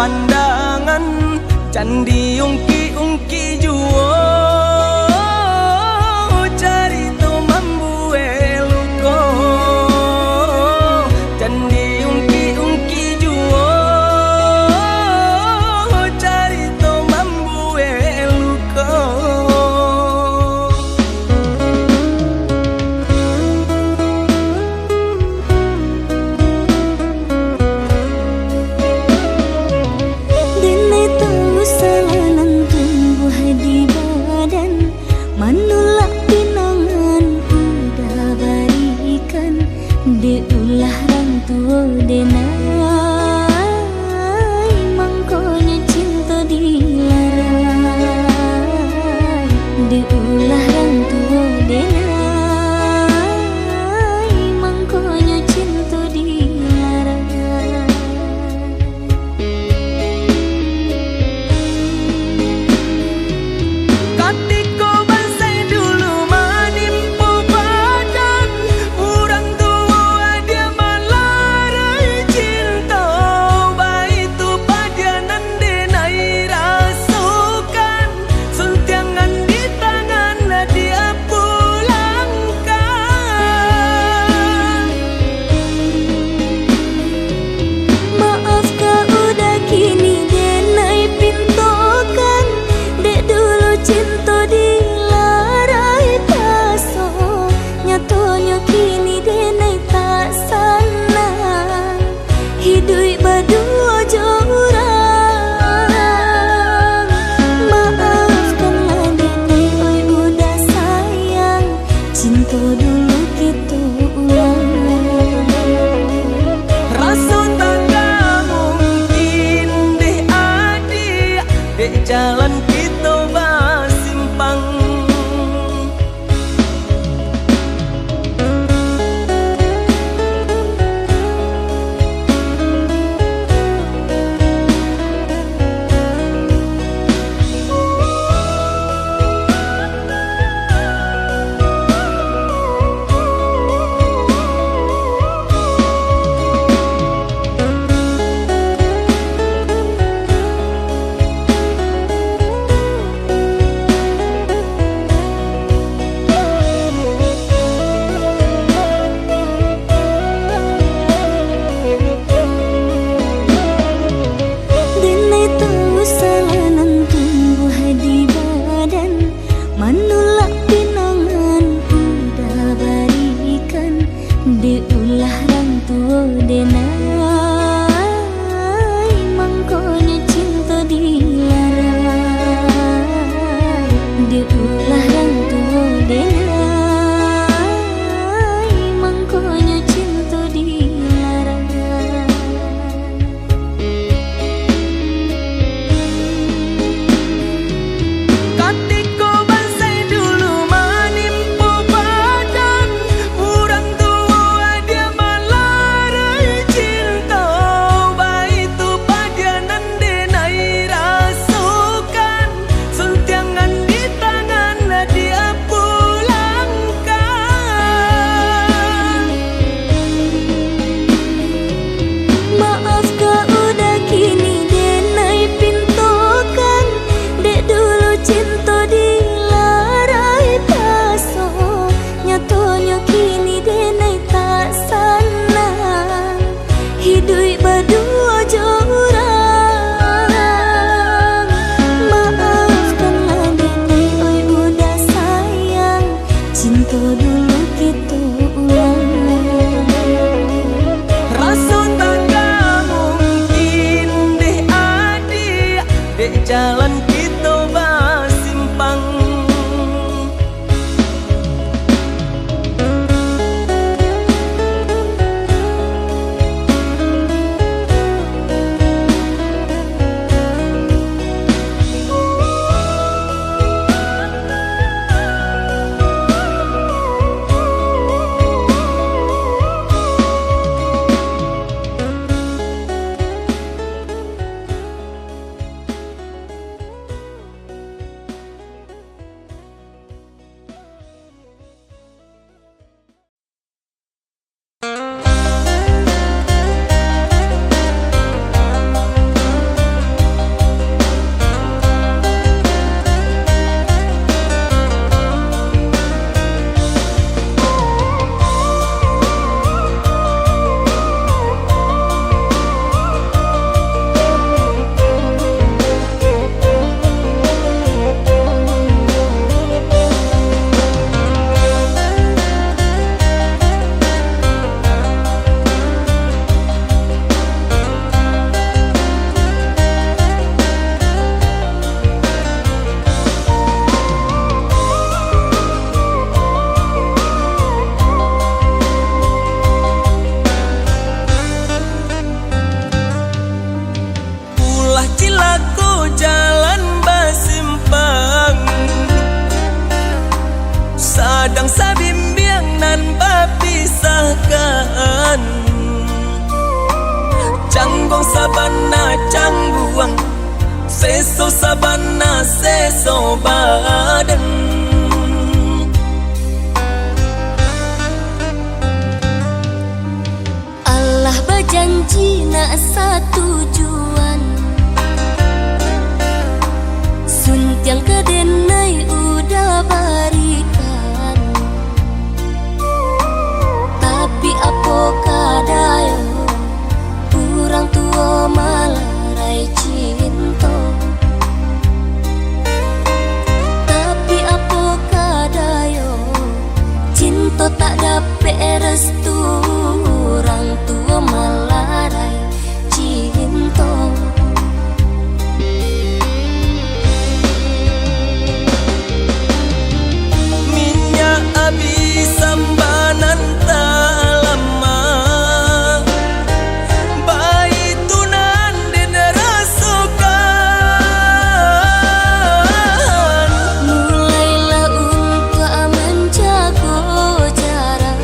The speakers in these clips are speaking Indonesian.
pandangan candi ungki-ungki juo carito mambue luko candi ungki-ungki juo carito mambue luko. Manulak pinangan udah barikan de ulah rang tua denai mangkonya cinta dilarai de ulah rang tua denai mangkonya cinta dilarai. Katiko cinta dilarai paso nyatonya kini denai tak sana hidup berdua jorang maafkanlah denai oi udah sayang cinta dulu kita ulang rasa tak mungkin deh adik dek jalan kita simpang. Manulak pinangan udah barikan de ulah rang tua denai mangkonya cinta dilarai de ulah rang tua denai mangkonya cinta dilarai. Katiko cinta dilarai paso nyatonya kini denai tak sana hidup berdua jorang maafkanlah denai oi udah sayang cinta dulu kita ulang rasa tak mungkin deh adik dek jalan kita simpang. cilaku jalan basimpang, sadang sabimbiang nan bapisahkan. Canggong sabana cangguang, seso sabana seso badan. Allah berjanji nak satu tujuan, suntiang kedenai udah barikan. Tapi apakah daya orang tua malarai cinta. Tapi apakah daya cinta tak dapat restu, orang tua malarai cinta. Minyak abi sambanan tak lama, bayi tunan den rasukan. Mulailah untuk menjaga jarak,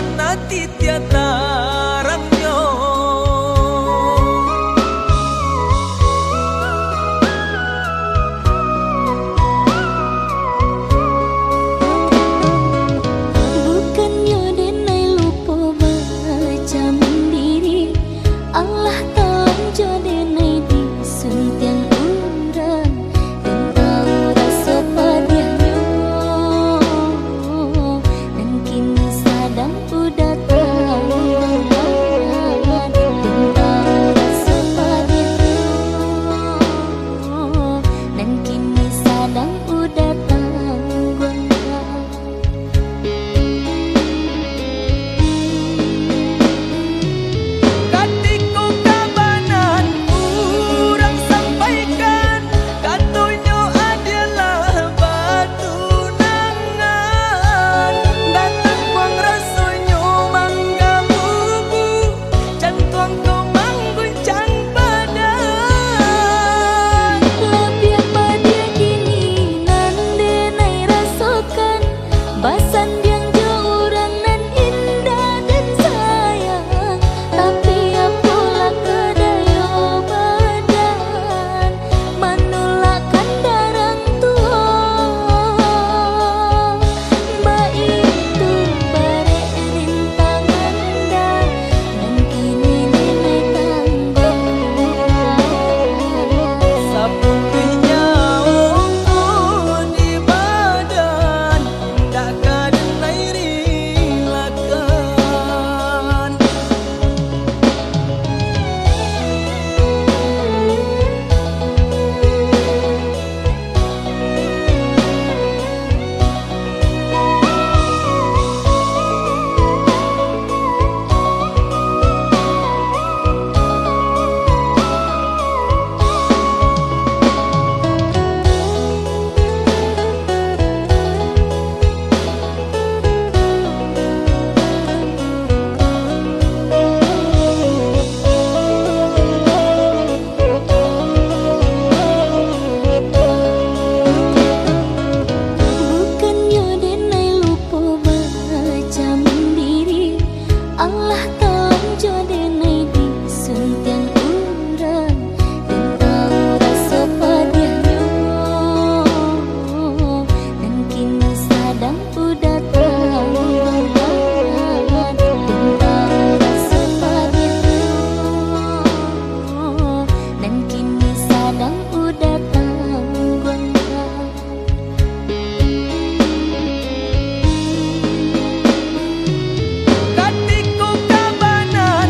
mana tiada ramyo. Bukannya denai lupa baca mandiri, Allah tahu jodenai di suntiang urang dan tahu rasa padanya, dan kini sadang udah tahu dan tahu rasa padanya, dan kini sadang udah tahu. Katiku kabanan urang sampaikan, katunya adalah batu nangan. Datang buang rasanya mangga bubu, cantuang kau mangguncang badan. Labian badia kini nan denai rasakan, basan diang jauh orang nan indah dan sayang. Tapi apalah kedaya badan, menolakkan darang tua. Mbak itu bare rintangan dah, dan kini denai tambah. Saputihnya ungku di badan, tak kadenai rilakan. Bukannya denai lupa baca mandiri, Allah tahu jodenai di suntiang urang dan tahu rasa padanya, dan kini sadang udah tahu dan tahu rasa padanya, dan kini sadang udah tahu. Katiku kabanan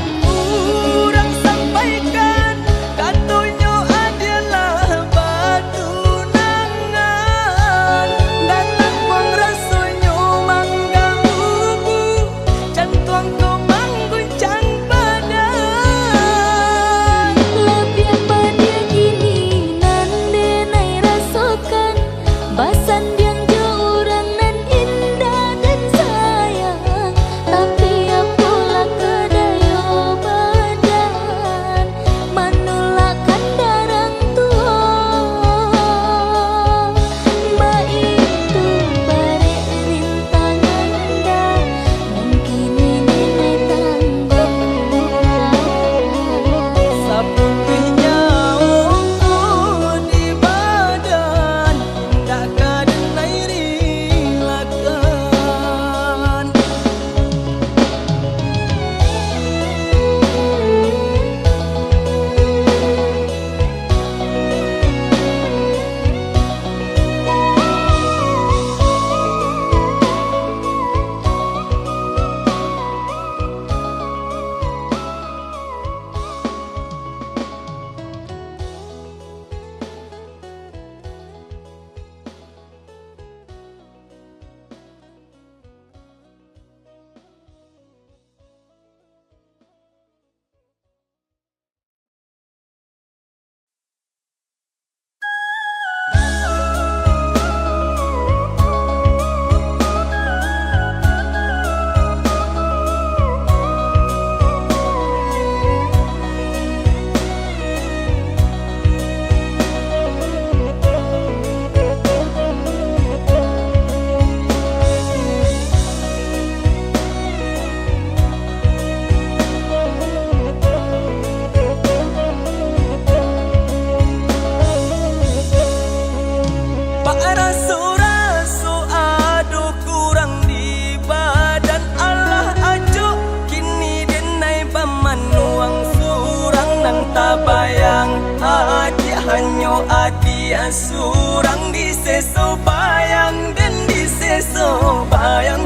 surang di seso bayang dan di seso bayang.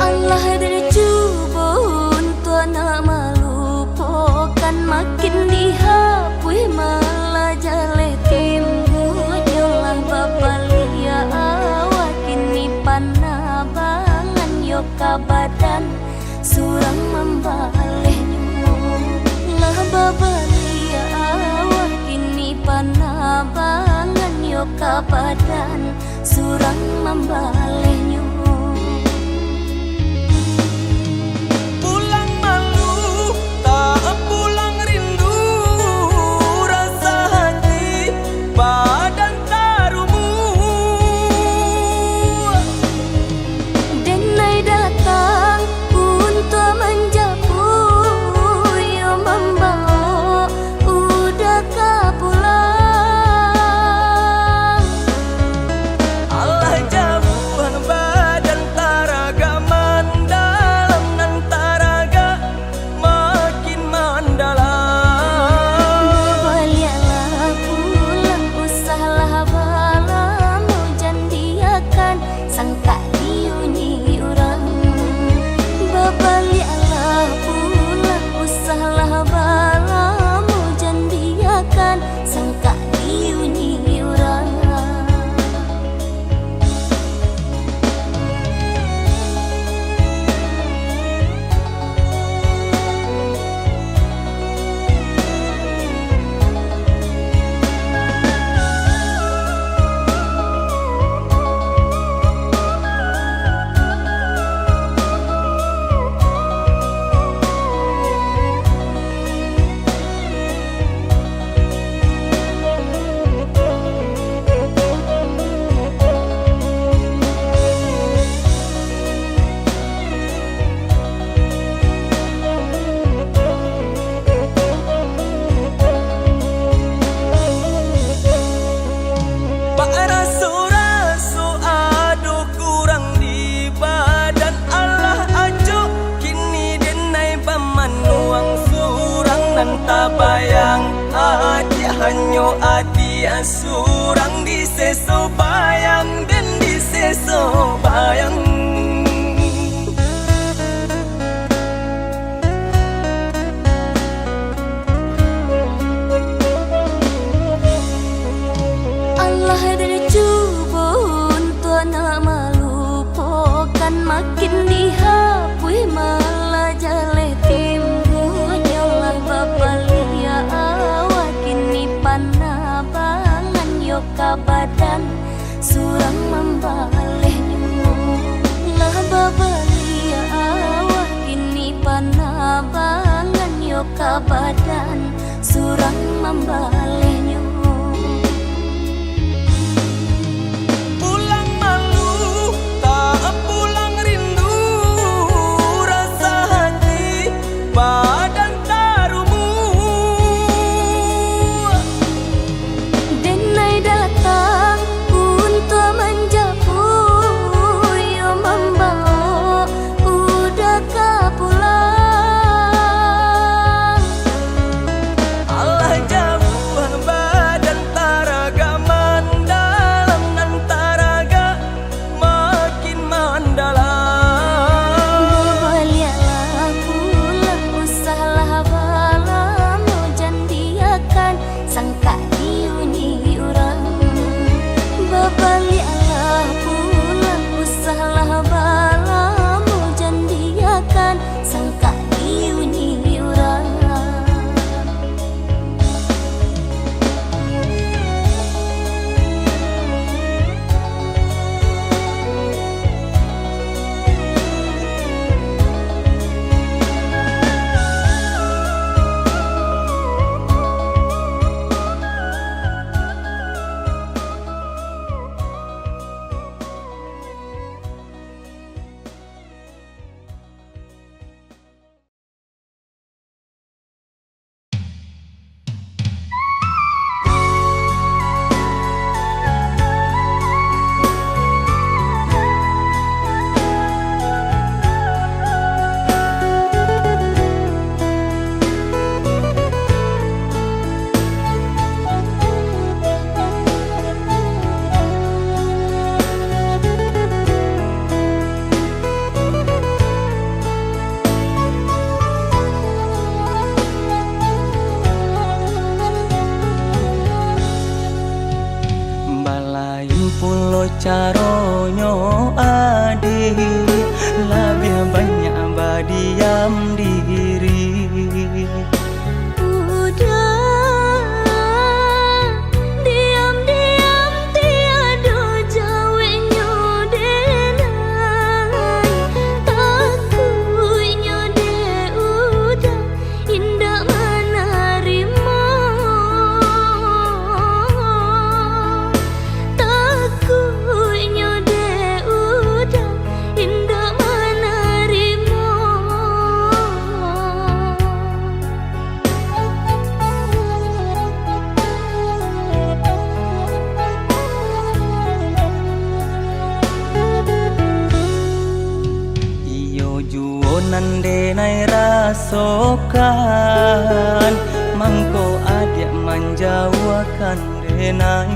Allah derjubun tuana malupokan makin dihapui malah jale timbu nyolah bapalia awakin ni panabangan yoka badan surang membaleh lah bapalia awakin ni panabangan yoka badan surang membaleh. Bayang adi hanyo adi surang di seso bayang dan di seso bayang. Allah derjubun tuana malupokan makin dihapui malah jale timbu nyolah bapalia awakin ni panabangan yoka badan surang membaleh lah bapalia awakin ni panabangan yoka badan surang membaleh. caronyo adi lebih banyak berdiam diri. Nande nai rasokan mangko adik manjawakan denai.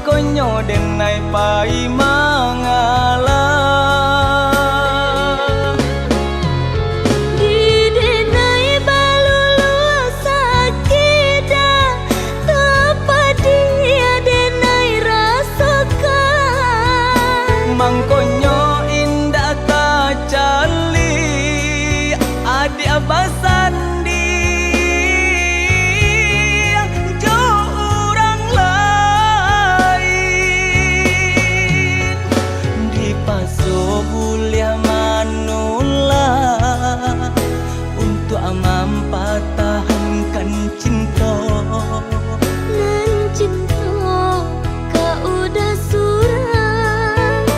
Konyo denai pai mangalah di denai balulu sakida tepat dia denai rasakan mangkonyo indah kacali adik abasandi mempertahankan cinta. Nan cinta kau udah surang,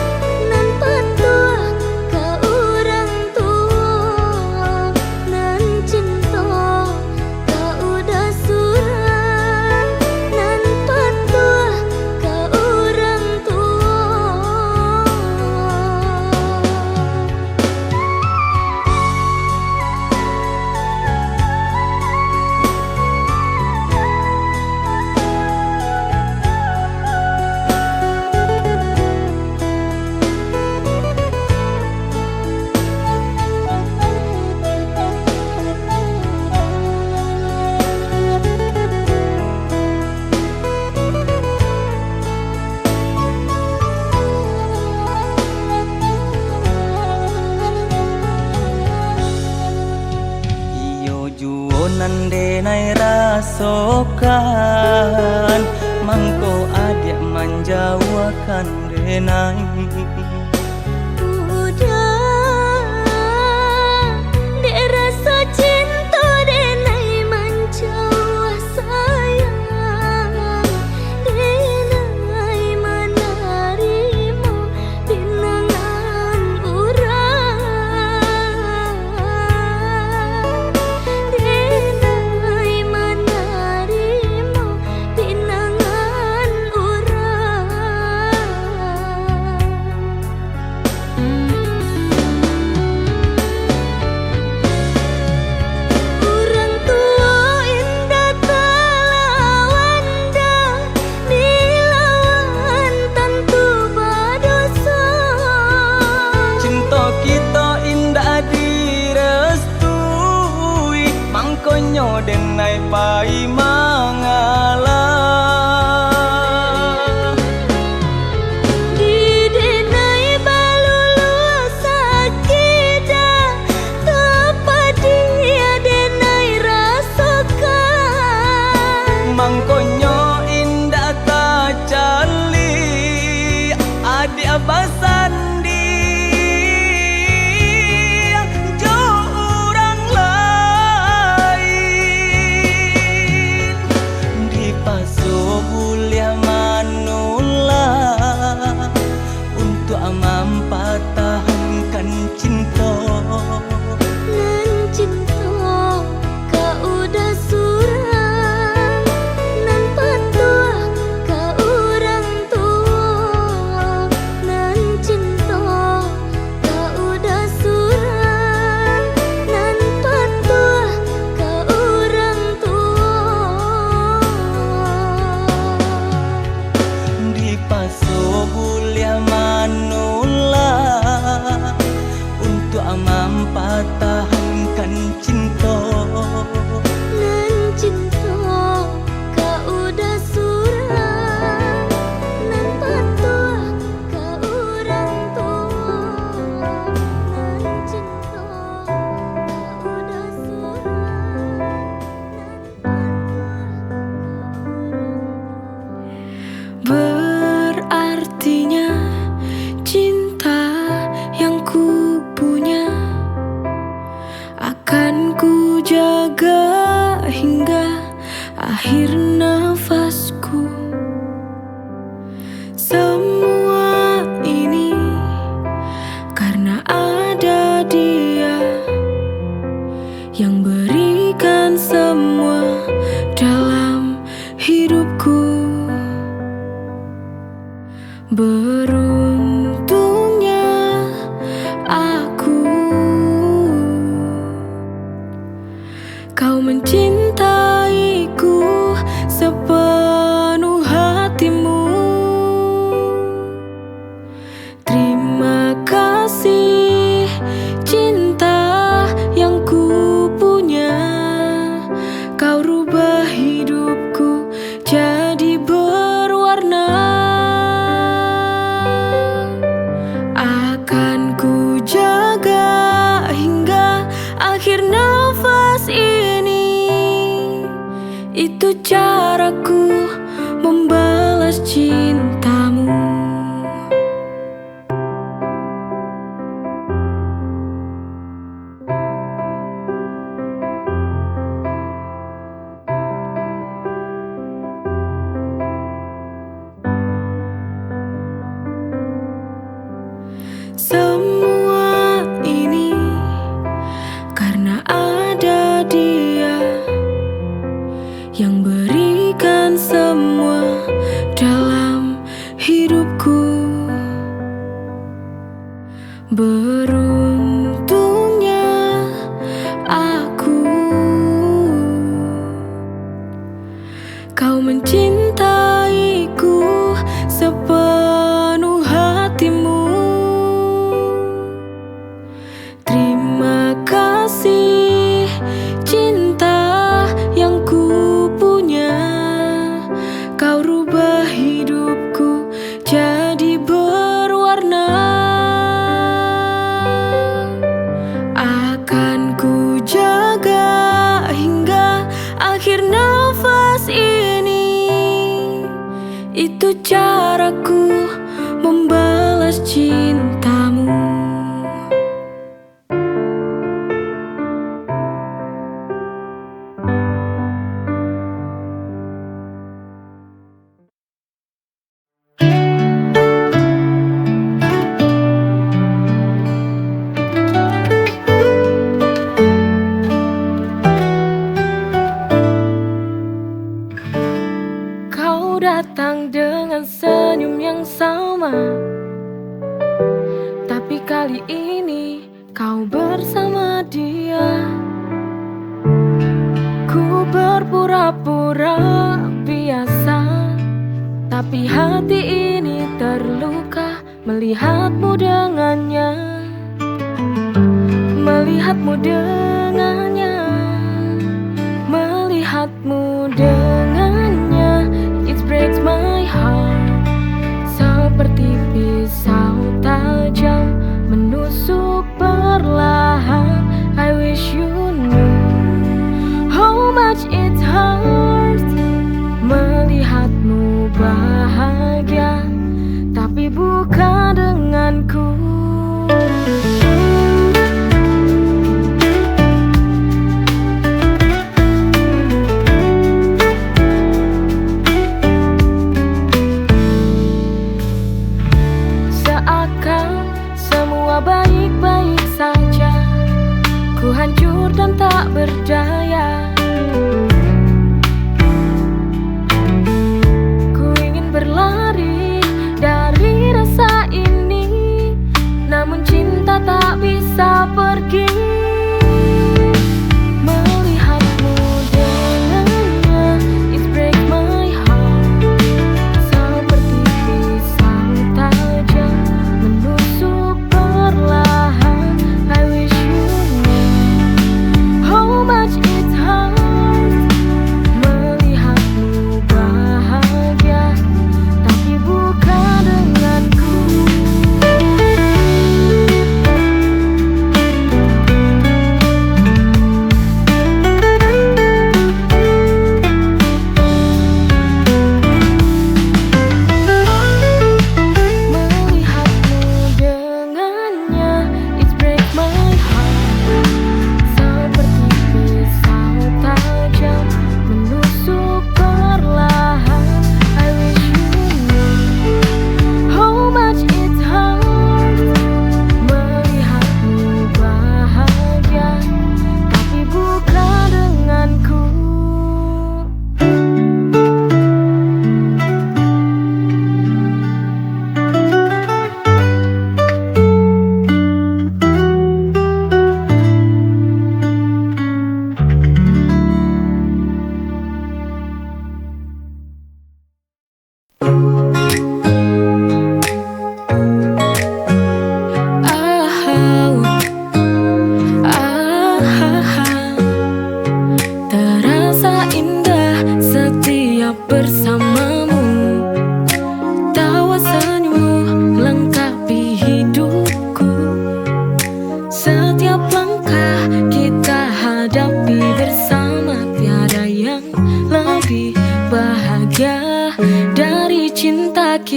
nan patuh kau orang tua. Nan cinta kau udah surang, nan patuh kau orang tua. Nande nai rasokan mangko adik manjawakan denai. Konyo denai pai mangalah di denai balulu sakida tepat dia denai rasakan mangkonyo indah kacali adik abasandi Kau mencintaiku sepenuh hatimu. Terima kasih cinta yang ku punya. Kau rubah hidupku jadi berwarna. Akan ku jaga hingga akhir nafas ini. Itu caraku membalas cintamu. Semua ini karena ada dia yang berikan semua dalam hidupku. Beruntungnya aku. Kau mencintaiku sepenuh hatimu. Terima kasih cinta yang ku punya. Kau rubah hidupku jadi berwarna. Akan ku jaga hingga akhir nafas ini. Itu caraku membalas cintamu. Kau datang dengan senyum yang sama, tapi kali ini kau bersama dia. Ku berpura-pura biasa, tapi hati ini terluka melihatmu dengannya. Melihatmu dengannya. Melihatmu dengannya. It breaks my heart. Seperti pisau tajam menusuk perlahan. I wish you knew how much it hurts. Melihatmu bahagia, tapi bukan denganku. Baik-baik saja, ku hancur dan tak berdaya. Ku ingin berlari dari rasa ini, namun cinta tak bisa pergi. Melihatmu dengannya, it breaks my heart. Seperti pisau tajam menusuk perlahan. I wish you knew how much it hurts.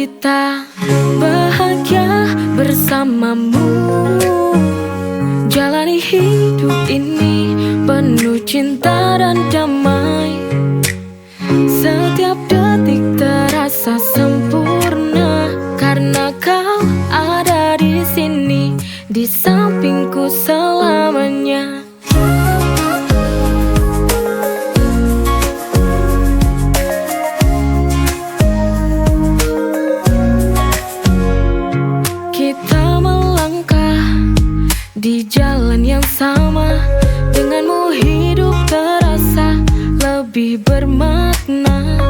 cita-cita bahagia bersamamu, jalani hidup ini penuh cinta dan damai. Setiap detik terasa sempurna karena kau ada di sini, di sampingku selamanya. Kita melangkah di jalan yang sama, denganmu hidup terasa lebih bermakna.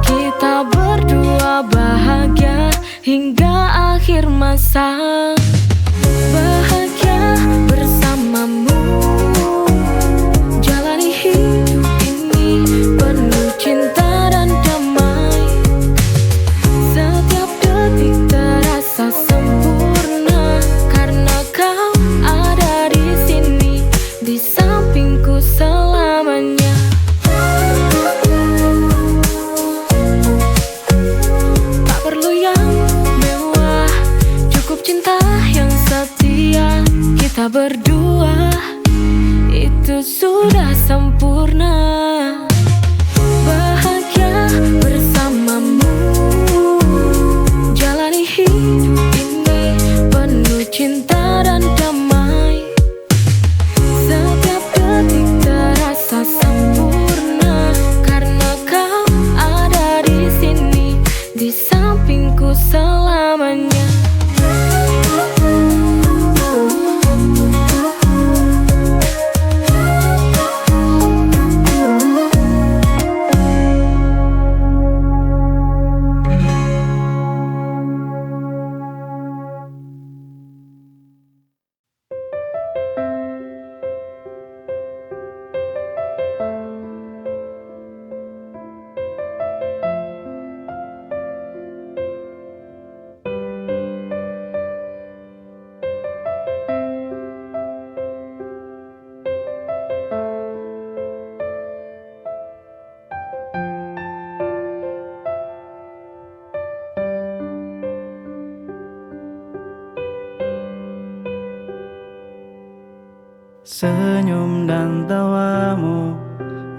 Kita berdua bahagia hingga akhir masa. Bahagia bersamamu, jalani hidup ini penuh cinta dan damai. Setiap detik terasa sempurna karena kau ada di sini, di sampingku selamanya. Tak perlu yang mewah, cukup cinta yang setia. Kita berdua itu sudah sempurna. Bahagia bersamamu, jalani hidup ini penuh cinta dan damai. Setiap detik terasa sempurna karena kau ada di sini, di sampingku selamanya. Senyum dan tawamu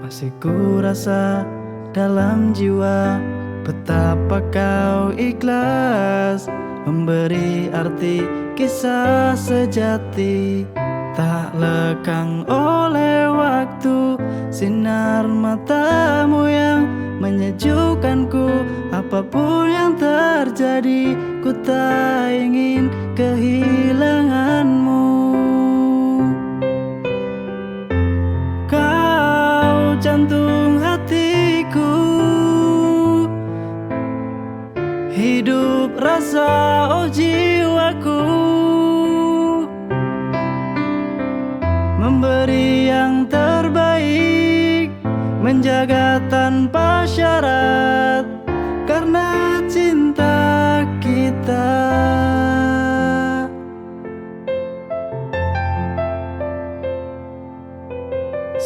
masih ku rasa dalam jiwa. Betapa kau ikhlas memberi arti kisah sejati. Tak lekang oleh waktu, sinar matamu yang menyejukkanku. Apapun yang terjadi, ku tak ingin kehilanganmu. Jantung hatiku, hidup rasa oh jiwaku, memberi yang terbaik, menjaga tanpa syarat karena cinta kita.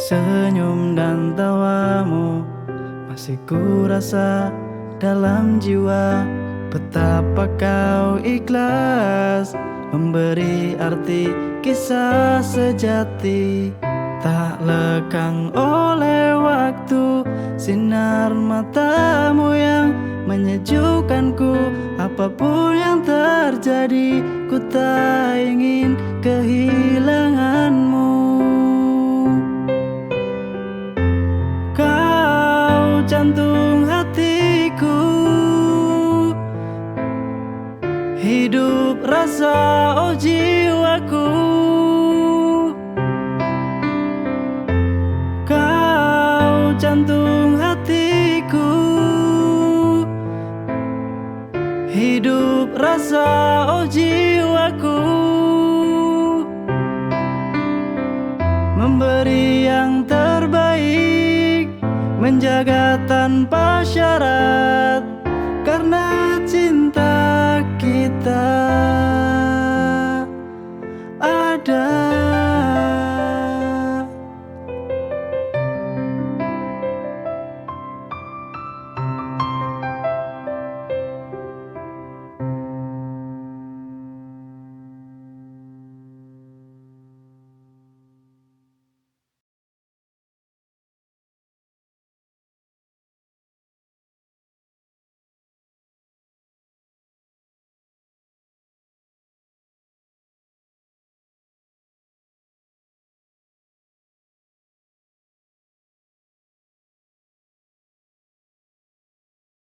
Senyum dan tawamu masih ku rasa dalam jiwa. Betapa kau ikhlas memberi arti kisah sejati. Tak lekang oleh waktu, sinar matamu yang menyejukkanku. Apapun yang terjadi, ku tak ingin kehilanganmu. Jantung hatiku, hidup rasa oh jiwaku, kau jantung hatiku, hidup rasa oh jiwaku, memberi yang terbaik, menjaga tanpa syarat karena cinta kita.